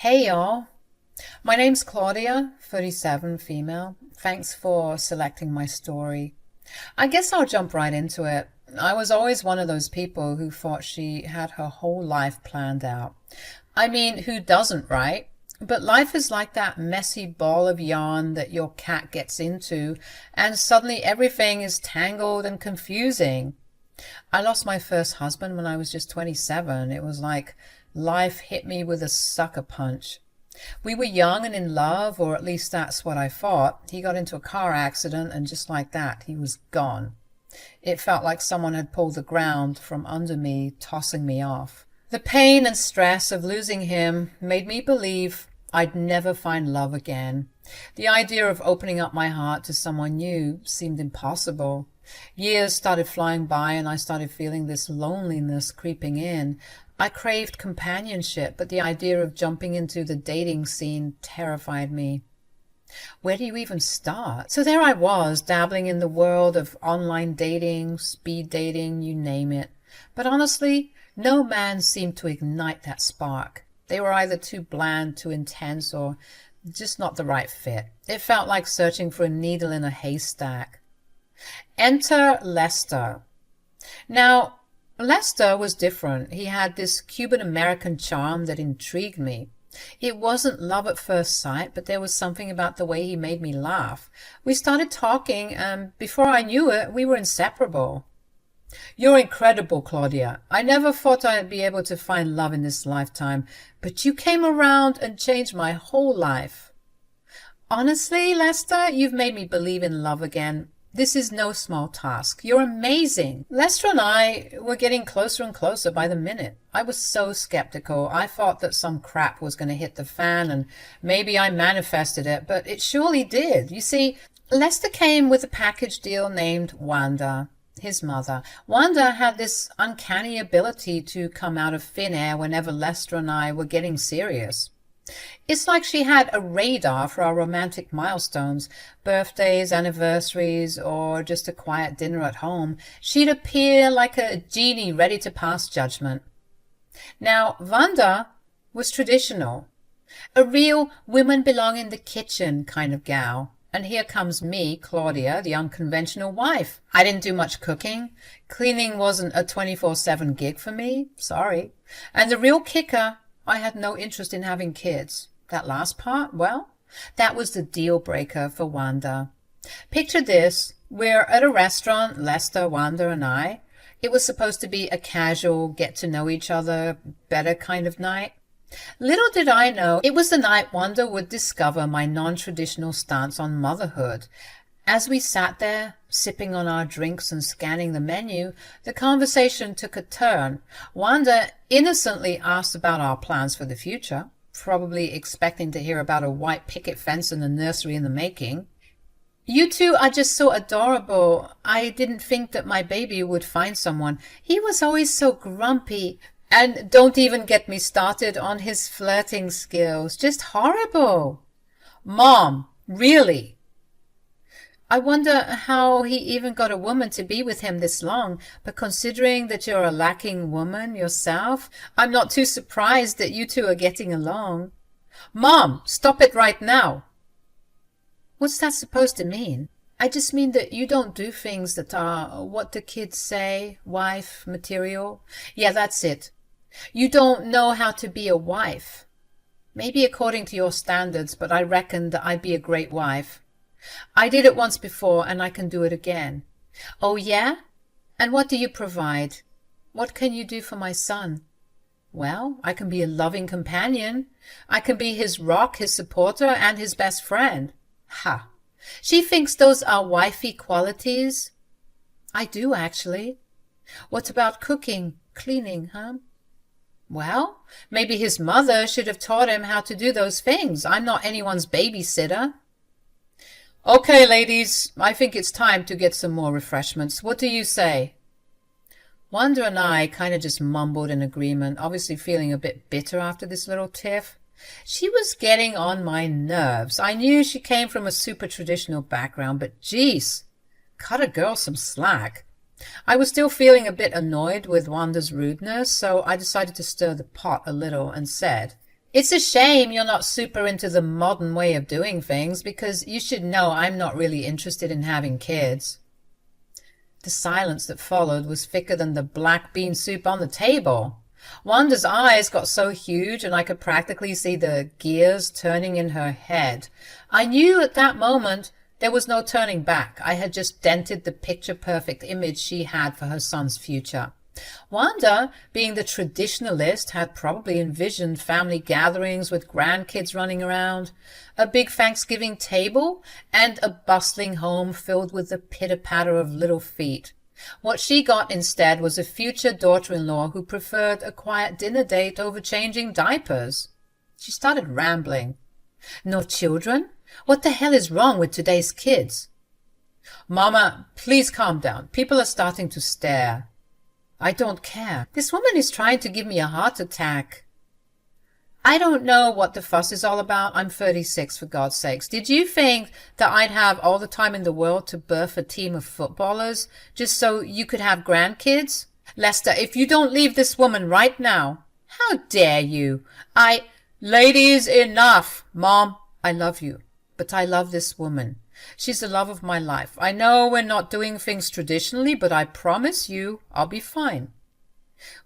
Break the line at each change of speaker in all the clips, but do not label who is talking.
Hey y'all, my name's Claudia, 37, female. Thanks for selecting my story. I guess I'll jump right into it. I was always one of those people who thought she had her whole life planned out. I mean, who doesn't, right? But life is like that messy ball of yarn that your cat gets into, and suddenly everything is tangled and confusing. I lost my first husband when I was just 27. It was like life hit me with a sucker punch. We were young and in love, or at least that's what I thought. He got into a car accident, and just like that, he was gone. It felt like someone had pulled the ground from under me, tossing me off. The pain and stress of losing him made me believe I'd never find love again. The idea of opening up my heart to someone new seemed impossible. Years started flying by, and I started feeling this loneliness creeping in. I craved companionship, but the idea of jumping into the dating scene terrified me. Where do you even start? So there I was, dabbling in the world of online dating, speed dating, you name it. But honestly, no man seemed to ignite that spark. They were either too bland, too intense, or just not the right fit. It felt like searching for a needle in a haystack. Enter Lester. Now, Lester was different. He had this Cuban-American charm that intrigued me. It wasn't love at first sight, but there was something about the way he made me laugh. We started talking, and before I knew it, we were inseparable. You're incredible, Claudia. I never thought I'd be able to find love in this lifetime, but you came around and changed my whole life. Honestly, Lester, you've made me believe in love again. This is no small task. You're amazing. Lester and I were getting closer and closer by the minute. I was so skeptical. I thought that some crap was going to hit the fan, and maybe I manifested it, but it surely did. You see, Lester came with a package deal named Wanda, his mother. Wanda had this uncanny ability to come out of thin air whenever Lester and I were getting serious. It's like she had a radar for our romantic milestones, birthdays, anniversaries, or just a quiet dinner at home. She'd appear like a genie ready to pass judgment. Now, Wanda was traditional, a real women belong in the kitchen kind of gal. And here comes me, Claudia, the unconventional wife. I didn't do much cooking. Cleaning wasn't a 24/7 gig for me. Sorry. And the real kicker, I had no interest in having kids. That last part, well, that was the deal breaker for Wanda. Picture this. We're at a restaurant, Lester, Wanda, and I. It was supposed to be a casual, get-to-know-each-other, better kind of night. Little did I know it was the night Wanda would discover my non-traditional stance on motherhood. As we sat there, sipping on our drinks and scanning the menu, the conversation took a turn. Wanda innocently asked about our plans for the future, probably expecting to hear about a white picket fence and a nursery in the making. You two are just so adorable. I didn't think that my baby would find someone. He was always so grumpy. And don't even get me started on his flirting skills. Just horrible. Mom, really? I wonder how he even got a woman to be with him this long, but considering that you're a lacking woman yourself, I'm not too surprised that you two are getting along. Mom, stop it right now. What's that supposed to mean? I just mean that you don't do things that are, what the kids say, wife material. Yeah, that's it. You don't know how to be a wife. Maybe according to your standards, but I reckon that I'd be a great wife. I did it once before, and I can do it again. Oh, yeah? And what do you provide? What can you do for my son? Well, I can be a loving companion. I can be his rock, his supporter, and his best friend. Ha! She thinks those are wifey qualities. I do, actually. What about cooking, cleaning, huh? Well, maybe his mother should have taught him how to do those things. I'm not anyone's babysitter. Okay, ladies, I think it's time to get some more refreshments. What do you say? Wanda and I kind of just mumbled in agreement, obviously feeling a bit bitter after this little tiff. She was getting on my nerves. I knew she came from a super traditional background, but geez, cut a girl some slack. I was still feeling a bit annoyed with Wanda's rudeness, so I decided to stir the pot a little and said, It's a shame you're not super into the modern way of doing things, because you should know I'm not really interested in having kids. The silence that followed was thicker than the black bean soup on the table. Wanda's eyes got so huge and I could practically see the gears turning in her head. I knew at that moment there was no turning back. I had just dented the picture-perfect image she had for her son's future. Wanda, being the traditionalist, had probably envisioned family gatherings with grandkids running around, a big Thanksgiving table, and a bustling home filled with the pitter-patter of little feet. What she got instead was a future daughter-in-law who preferred a quiet dinner date over changing diapers. She started rambling. No children? What the hell is wrong with today's kids? Mama, please calm down. People are starting to stare. I don't care. This woman is trying to give me a heart attack. I don't know what the fuss is all about. I'm 36, for God's sakes. Did you think that I'd have all the time in the world to birth a team of footballers just so you could have grandkids? Lester, if you don't leave this woman right now. How dare you? Ladies, enough. Mom, I love you, but I love this woman. She's the love of my life. I know we're not doing things traditionally, but I promise you I'll be fine.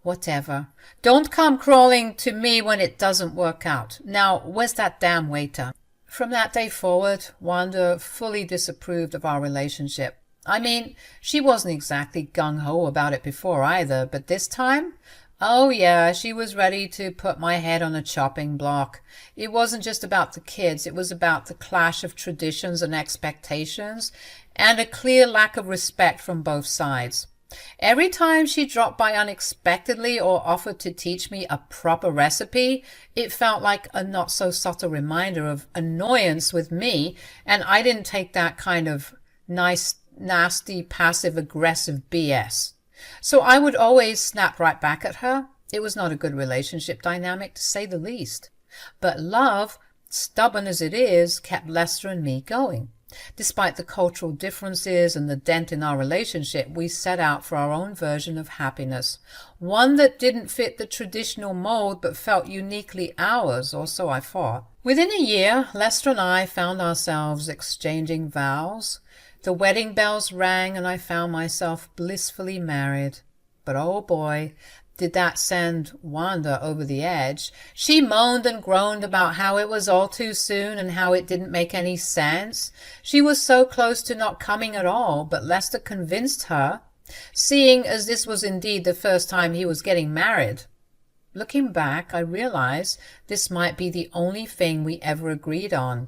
Whatever. Don't come crawling to me when it doesn't work out. Now, where's that damn waiter? From that day forward, Wanda fully disapproved of our relationship. I mean, she wasn't exactly gung-ho about it before either, but this time, oh yeah, she was ready to put my head on a chopping block. It wasn't just about the kids, it was about the clash of traditions and expectations, and a clear lack of respect from both sides. Every time she dropped by unexpectedly or offered to teach me a proper recipe, it felt like a not-so-subtle reminder of annoyance with me, and I didn't take that kind of nice, nasty, passive-aggressive BS. So I would always snap right back at her. It was not a good relationship dynamic, to say the least. But love, stubborn as it is, kept Lester and me going. Despite the cultural differences and the dent in our relationship, we set out for our own version of happiness, one that didn't fit the traditional mold but felt uniquely ours, or so I thought. Within a year, Lester and I found ourselves exchanging vows. The wedding bells rang and I found myself blissfully married. But oh boy, did that send Wanda over the edge. She moaned and groaned about how it was all too soon and how it didn't make any sense. She was so close to not coming at all, but Lester convinced her, seeing as this was indeed the first time he was getting married. Looking back, I realize this might be the only thing we ever agreed on.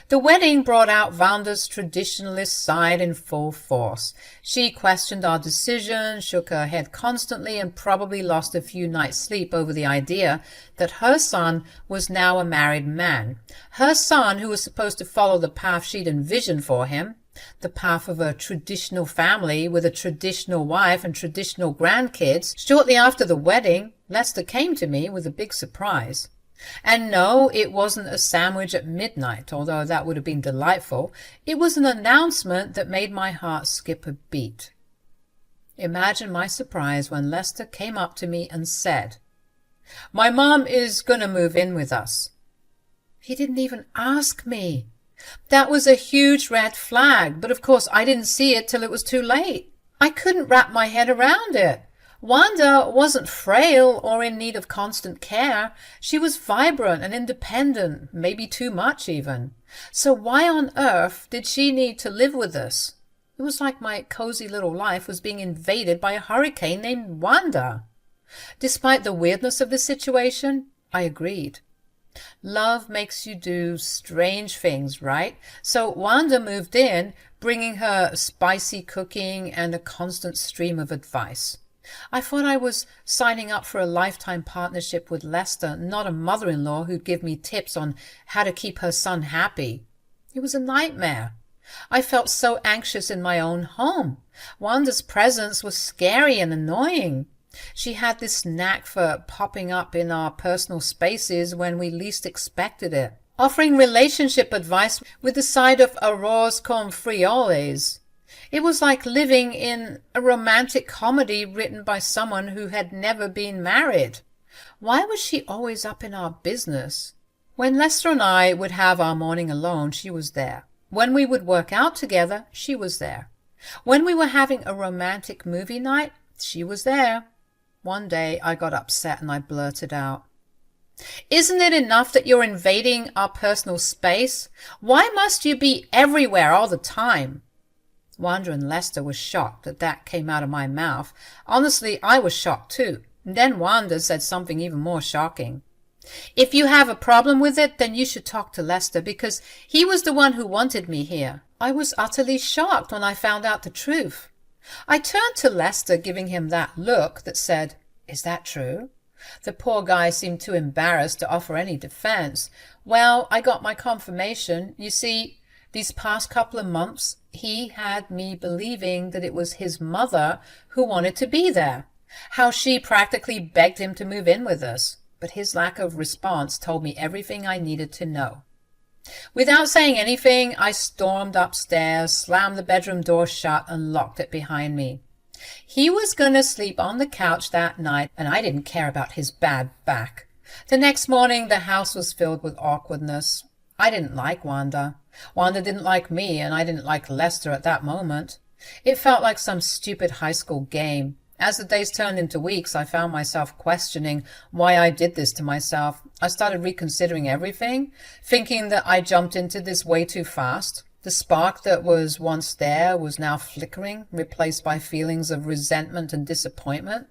The wedding brought out Wanda's traditionalist side in full force. She questioned our decision, shook her head constantly, and probably lost a few nights' sleep over the idea that her son was now a married man. Her son, who was supposed to follow the path she'd envisioned for him, the path of a traditional family with a traditional wife and traditional grandkids. Shortly after the wedding, Lester came to me with a big surprise. And no, it wasn't a sandwich at midnight, although that would have been delightful. It was an announcement that made my heart skip a beat. Imagine my surprise when Lester came up to me and said, "My mom is going to move in with us." He didn't even ask me. That was a huge red flag, but of course I didn't see it till it was too late. I couldn't wrap my head around it. Wanda wasn't frail or in need of constant care. She was vibrant and independent, maybe too much even. So why on earth did she need to live with us? It was like my cozy little life was being invaded by a hurricane named Wanda. Despite the weirdness of the situation, I agreed. Love makes you do strange things, right? So Wanda moved in, bringing her spicy cooking and a constant stream of advice. I thought I was signing up for a lifetime partnership with Lester, not a mother-in-law who'd give me tips on how to keep her son happy. It was a nightmare. I felt so anxious in my own home. Wanda's presence was scary and annoying. She had this knack for popping up in our personal spaces when we least expected it, offering relationship advice with the side of arroz con frijoles. It was like living in a romantic comedy written by someone who had never been married. Why was she always up in our business? When Lester and I would have our morning alone, she was there. When we would work out together, she was there. When we were having a romantic movie night, she was there. One day I got upset and I blurted out, "Isn't it enough that you're invading our personal space? Why must you be everywhere all the time?" Wanda and Lester were shocked that that came out of my mouth. Honestly, I was shocked too. And then Wanda said something even more shocking. "If you have a problem with it, then you should talk to Lester, because he was the one who wanted me here." I was utterly shocked when I found out the truth. I turned to Lester, giving him that look that said, "Is that true?" The poor guy seemed too embarrassed to offer any defense. Well, I got my confirmation. You see, these past couple of months, he had me believing that it was his mother who wanted to be there, how she practically begged him to move in with us. But his lack of response told me everything I needed to know. Without saying anything, I stormed upstairs, slammed the bedroom door shut, and locked it behind me. He was going to sleep on the couch that night, and I didn't care about his bad back. The next morning, the house was filled with awkwardness. I didn't like Wanda. Wanda didn't like me, and I didn't like Lester at that moment. It felt like some stupid high school game. As the days turned into weeks, I found myself questioning why I did this to myself. I started reconsidering everything, thinking that I jumped into this way too fast. The spark that was once there was now flickering, replaced by feelings of resentment and disappointment.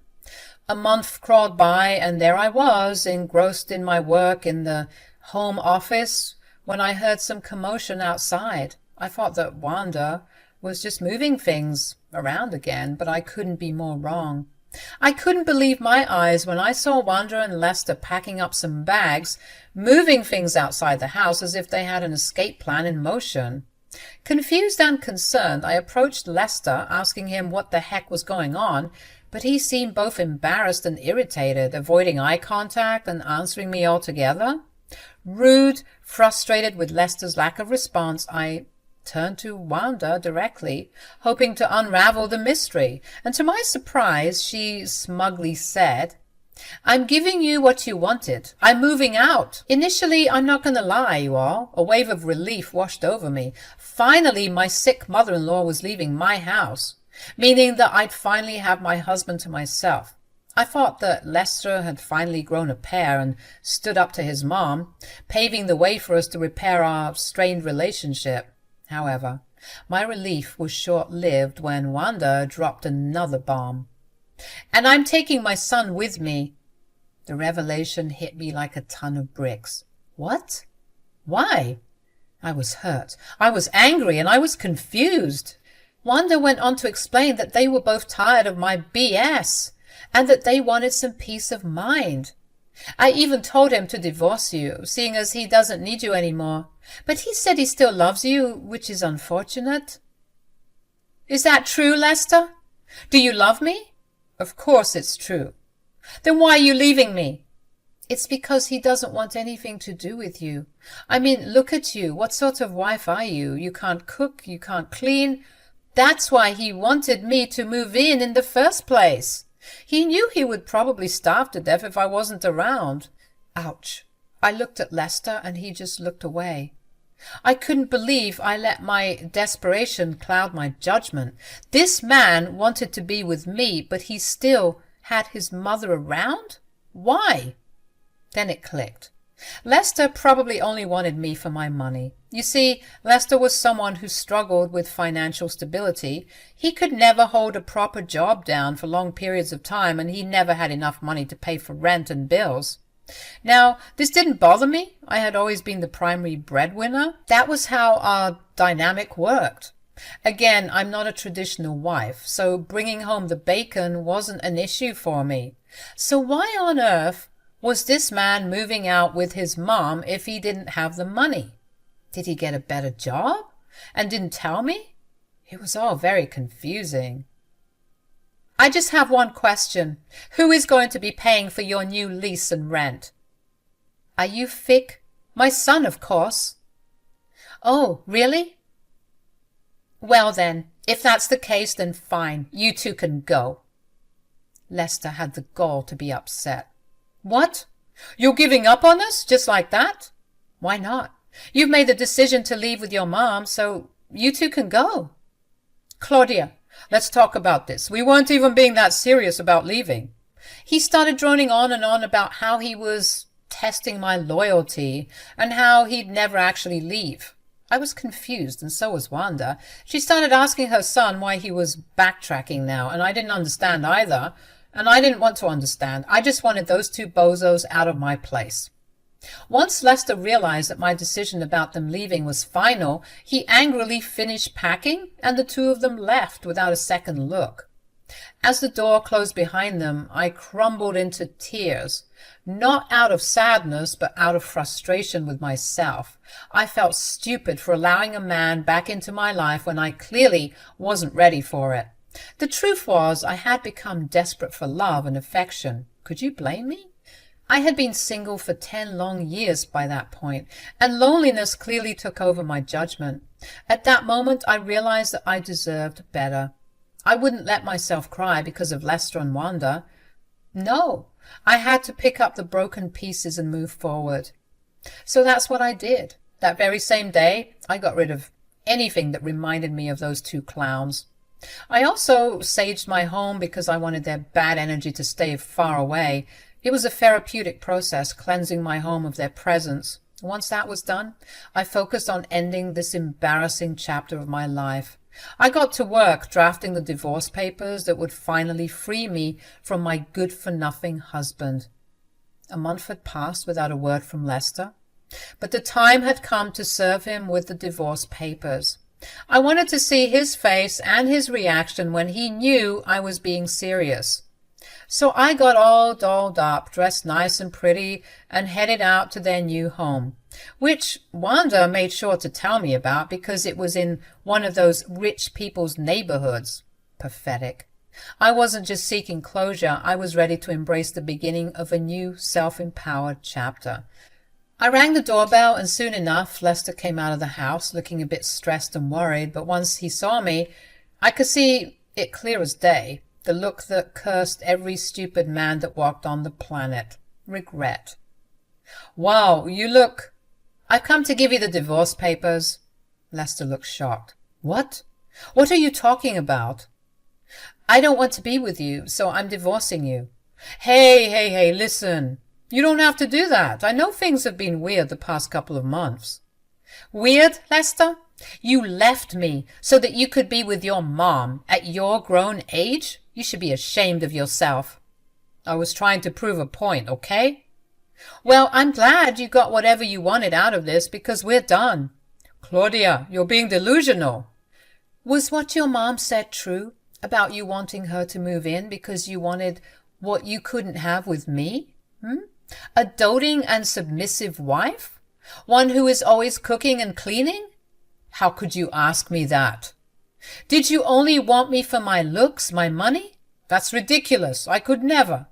A month crawled by, and there I was, engrossed in my work in the home office, when I heard some commotion outside. I thought that Wanda was just moving things around again, but I couldn't be more wrong. I couldn't believe my eyes when I saw Wanda and Lester packing up some bags, moving things outside the house as if they had an escape plan in motion. Confused and concerned, I approached Lester, asking him what the heck was going on, but he seemed both embarrassed and irritated, avoiding eye contact and answering me altogether. Rude, frustrated with Lester's lack of response, I turned to Wanda directly, hoping to unravel the mystery, and to my surprise she smugly said, "I'm giving you what you wanted. I'm moving out." Initially, I'm not going to lie, you all, a wave of relief washed over me. Finally, my sick mother-in-law was leaving my house, meaning that I'd finally have my husband to myself. I thought that Lester had finally grown a pair and stood up to his mom, paving the way for us to repair our strained relationship. However, my relief was short-lived when Wanda dropped another bomb. "And I'm taking my son with me." The revelation hit me like a ton of bricks. What? Why? I was hurt. I was angry, and I was confused. Wanda went on to explain that they were both tired of my BS, and that they wanted some peace of mind. "I even told him to divorce you, seeing as he doesn't need you anymore. But he said he still loves you, which is unfortunate." "Is that true, Lester? Do you love me?" "Of course it's true." "Then why are you leaving me?" "It's because he doesn't want anything to do with you. I mean, look at you. What sort of wife are you? You can't cook, you can't clean. That's why he wanted me to move in the first place. He knew he would probably starve to death if I wasn't around." Ouch. I looked at Lester, and he just looked away. I couldn't believe I let my desperation cloud my judgment. This man wanted to be with me, but he still had his mother around? Why? Then it clicked. Lester probably only wanted me for my money. You see, Lester was someone who struggled with financial stability. He could never hold a proper job down for long periods of time, and he never had enough money to pay for rent and bills. Now, this didn't bother me. I had always been the primary breadwinner. That was how our dynamic worked. Again, I'm not a traditional wife, so bringing home the bacon wasn't an issue for me. So why on earth was this man moving out with his mom if he didn't have the money? Did he get a better job and didn't tell me? It was all very confusing. "I just have one question. Who is going to be paying for your new lease and rent?" "Are you thick?" "My son, of course." "Oh, really?" "Well then, if that's the case, then fine. You two can go." Lester had the gall to be upset. What? You're giving up on us just like that? Why not? You've made the decision to leave with your mom, so you two can go. Claudia, let's talk about this. We weren't even being that serious about leaving. He started droning on and on about how he was testing my loyalty and how he'd never actually leave. I was confused, and so was Wanda. She started asking her son why he was backtracking now, and I didn't understand either, and I didn't want to understand. I just wanted those two bozos out of my place. Once Lester realized that my decision about them leaving was final, he angrily finished packing, and the two of them left without a second look. As the door closed behind them, I crumbled into tears, not out of sadness, but out of frustration with myself. I felt stupid for allowing a man back into my life when I clearly wasn't ready for it. The truth was, I had become desperate for love and affection. Could you blame me? I had been single for 10 long years by that point, and loneliness clearly took over my judgment. At that moment, I realized that I deserved better. I wouldn't let myself cry because of Lester and Wanda. No, I had to pick up the broken pieces and move forward. So that's what I did. That very same day, I got rid of anything that reminded me of those two clowns. I also saged my home because I wanted their bad energy to stay far away. It was a therapeutic process, cleansing my home of their presence. Once that was done, I focused on ending this embarrassing chapter of my life. I got to work drafting the divorce papers that would finally free me from my good-for-nothing husband. A month had passed without a word from Lester, but the time had come to serve him with the divorce papers. I wanted to see his face and his reaction when he knew I was being serious. So I got all dolled up, dressed nice and pretty, and headed out to their new home, which Wanda made sure to tell me about because it was in one of those rich people's neighborhoods. Pathetic. I wasn't just seeking closure, I was ready to embrace the beginning of a new self-empowered chapter. I rang the doorbell, and soon enough Lester came out of the house looking a bit stressed and worried, but once he saw me, I could see it clear as day. The look that cursed every stupid man that walked on the planet. Regret. Wow, you look... I've come to give you the divorce papers. Lester looked shocked. What? What are you talking about? I don't want to be with you, so I'm divorcing you. Hey, listen. You don't have to do that. I know things have been weird the past couple of months. Weird, Lester? You left me so that you could be with your mom at your grown age? You should be ashamed of yourself. I was trying to prove a point, okay? Well, I'm glad you got whatever you wanted out of this because we're done. Claudia, you're being delusional. Was what your mom said true about you wanting her to move in because you wanted what you couldn't have with me? A doting and submissive wife? One who is always cooking and cleaning? How could you ask me that? Did you only want me for my looks, my money? That's ridiculous. I could never.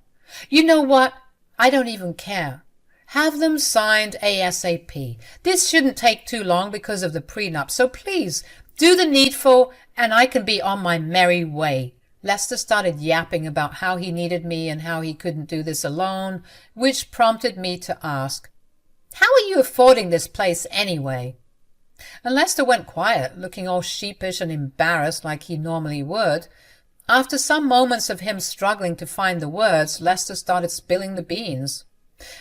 You know what? I don't even care. Have them signed ASAP. This shouldn't take too long because of the prenup, so please do the needful and I can be on my merry way. Lester started yapping about how he needed me and how he couldn't do this alone, which prompted me to ask, how are you affording this place anyway? And Lester went quiet, looking all sheepish and embarrassed like he normally would. After some moments of him struggling to find the words, Lester started spilling the beans.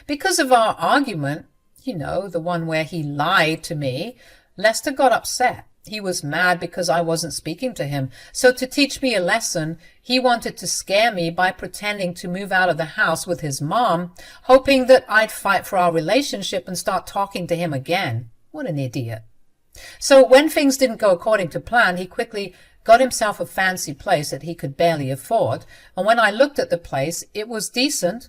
Because of our argument, you know, the one where he lied to me, Lester got upset. He was mad because I wasn't speaking to him. So to teach me a lesson, he wanted to scare me by pretending to move out of the house with his mom, hoping that I'd fight for our relationship and start talking to him again. What an idiot. So when things didn't go according to plan, he quickly got himself a fancy place that he could barely afford, and when I looked at the place, it was decent.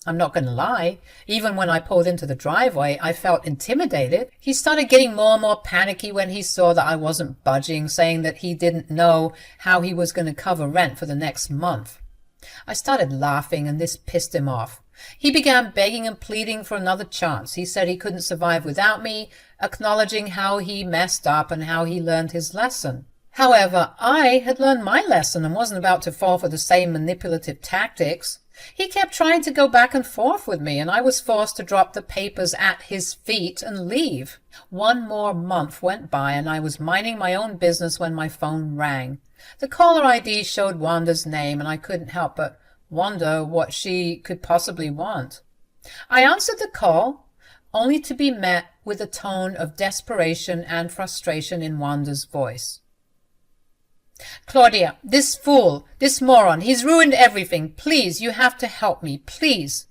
I'm not going to lie. Even when I pulled into the driveway, I felt intimidated. He started getting more and more panicky when he saw that I wasn't budging, saying that he didn't know how he was going to cover rent for the next month. I started laughing, and this pissed him off. He began begging and pleading for another chance. He said he couldn't survive without me, acknowledging how he messed up and how he learned his lesson. However, I had learned my lesson and wasn't about to fall for the same manipulative tactics. He kept trying to go back and forth with me, and I was forced to drop the papers at his feet and leave. 1 more month went by, and I was minding my own business when my phone rang. The caller ID showed Wanda's name, and I couldn't help but wonder what she could possibly want. I answered the call, only to be met with a tone of desperation and frustration in Wanda's voice. "Claudia, this fool, this moron, he's ruined everything. Please, you have to help me, please."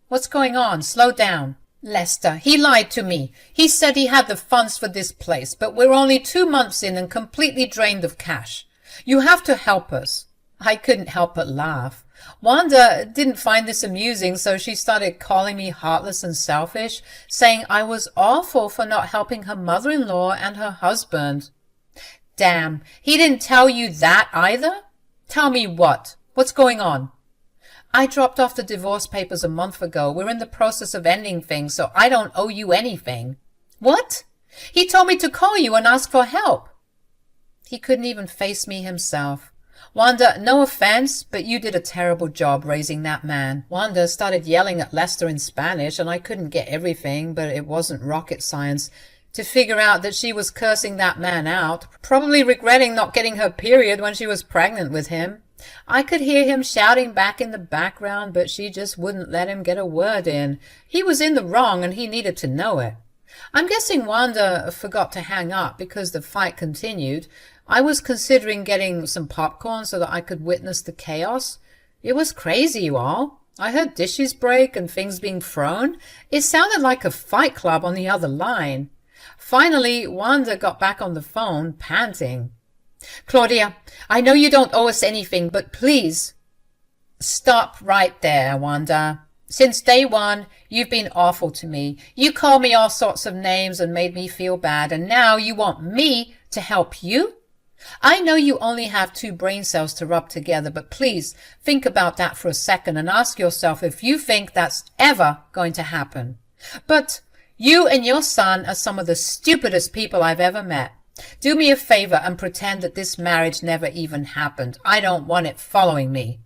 "What's going on? Slow down." "Lester, he lied to me. He said he had the funds for this place, but we're only 2 months in and completely drained of cash. You have to help us." I couldn't help but laugh. Wanda didn't find this amusing, so she started calling me heartless and selfish, saying I was awful for not helping her mother-in-law and her husband. "Damn, he didn't tell you that either?" "Tell me what? What's going on?" "I dropped off the divorce papers a month ago. We're in the process of ending things, so I don't owe you anything." "What?" "He told me to call you and ask for help." He couldn't even face me himself. "Wanda, no offense, but you did a terrible job raising that man." Wanda started yelling at Lester in Spanish, and I couldn't get everything, but it wasn't rocket science to figure out that she was cursing that man out, probably regretting not getting her period when she was pregnant with him. I could hear him shouting back in the background, but she just wouldn't let him get a word in. He was in the wrong, and he needed to know it. I'm guessing Wanda forgot to hang up because the fight continued. I was considering getting some popcorn so that I could witness the chaos. It was crazy, you all. I heard dishes break and things being thrown. It sounded like a fight club on the other line. Finally, Wanda got back on the phone, panting. "Claudia, I know you don't owe us anything, but please." "Stop right there, Wanda. Since day one, you've been awful to me. You called me all sorts of names and made me feel bad, and now you want me to help you? I know you only have 2 brain cells to rub together, but please think about that for a second and ask yourself if you think that's ever going to happen. But you and your son are some of the stupidest people I've ever met. Do me a favor and pretend that this marriage never even happened. I don't want it following me."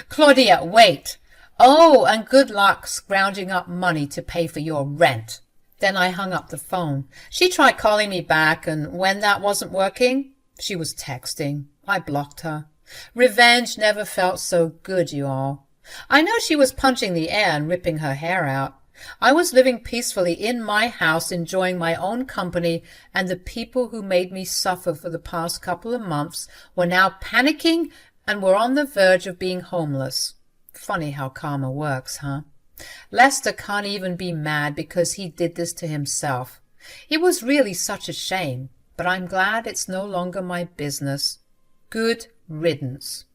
"Claudia, wait. Oh, and good luck scrounging up money to pay for your rent." Then I hung up the phone. She tried calling me back, and when that wasn't working, she was texting. I blocked her. Revenge never felt so good, you all. I know she was punching the air and ripping her hair out. I was living peacefully in my house, enjoying my own company, and the people who made me suffer for the past couple of months were now panicking and were on the verge of being homeless. Funny how karma works, huh? Lester can't even be mad because he did this to himself. It was really such a shame, but I'm glad it's no longer my business. Good riddance.